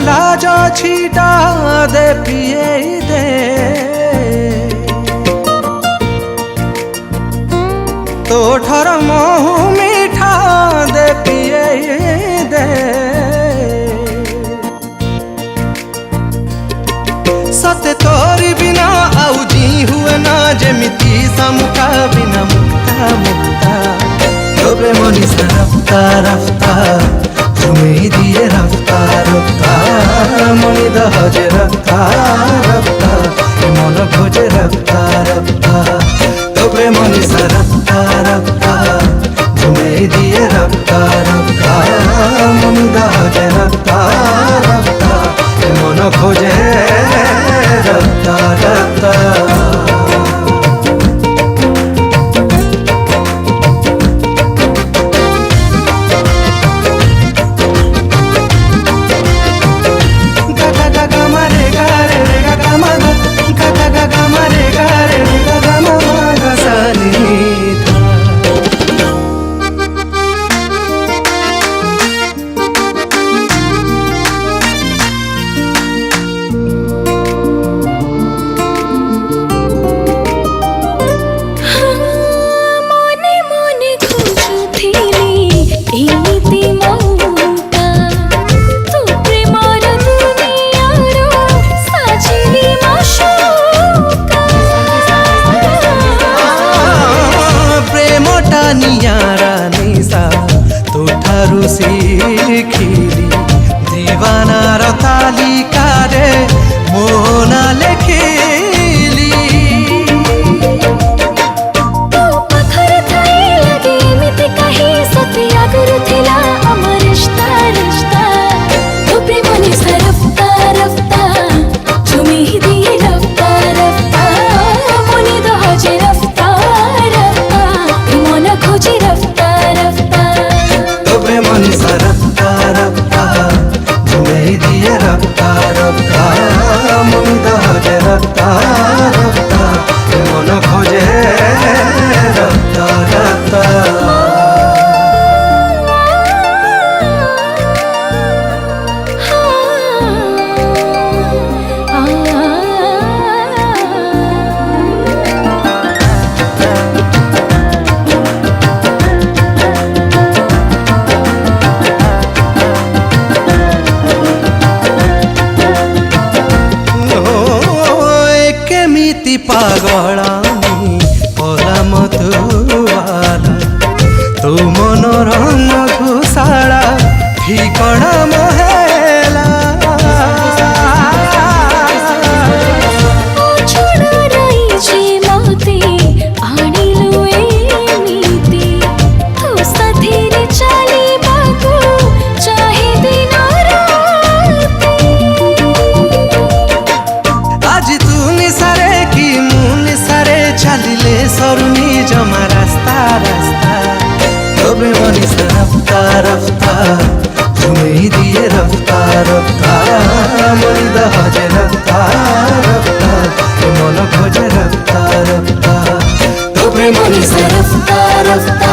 लाज छीटा दे पिए दे तो ठर महू मीठा दे पिए दे सते तोरी बिना आउ जी हुए ना जेमिति समुखा बिना मुक्ता मुक्ता तोरे मनीषा रफ्ता रफ्ता तुम्हें दिए रफ्ता रफ्ता मणि दहजे रफ्ता रफ्ता मन खोजे रफ्ता रफ्ता तोरे मनीषा रफ्ता रफ्ता तुम्हें दिए रफ्ता रफ्ता मणि दहजे रफ्ता रफ्ता मन खोजे रफ्ता रफ्ता नियारा निशा तो ठारू शिखिली दीवानार तालिका रे मोना लेखिली तो पत्थर थाई लगे एमिति कहीं सते आगुरु थिला अमर रिश्ता रिश्ता तो प्रेम निशा रफ्ता रफ्ता तुमी ही दिए रफ्ता रफ्ता मनि दहजे रफ्ता रफ्ता मन खोजे रफ्ता रफ्ता तोरे मनीषा रफ्ता रफ्ता तुम्हें दिए रफ्ता रफ्ता मन दहजे रफ्ता रफ्ता मन खोजे रफ्ता रफ्ता पागलानी पला मधुवाला तू मनोर मधुशाला ठिकणा महेला सरुनी जमा रास्ता रास्ता तोरे मनीषा रफ्ता रफ्ता तुम्हें दिए रफ्ता रफ्ता मन दहजे रफ्ता रफ्ता मन खोजे रफ्ता रफ्ता तोरे मनीषा रफ्ता रफ्ता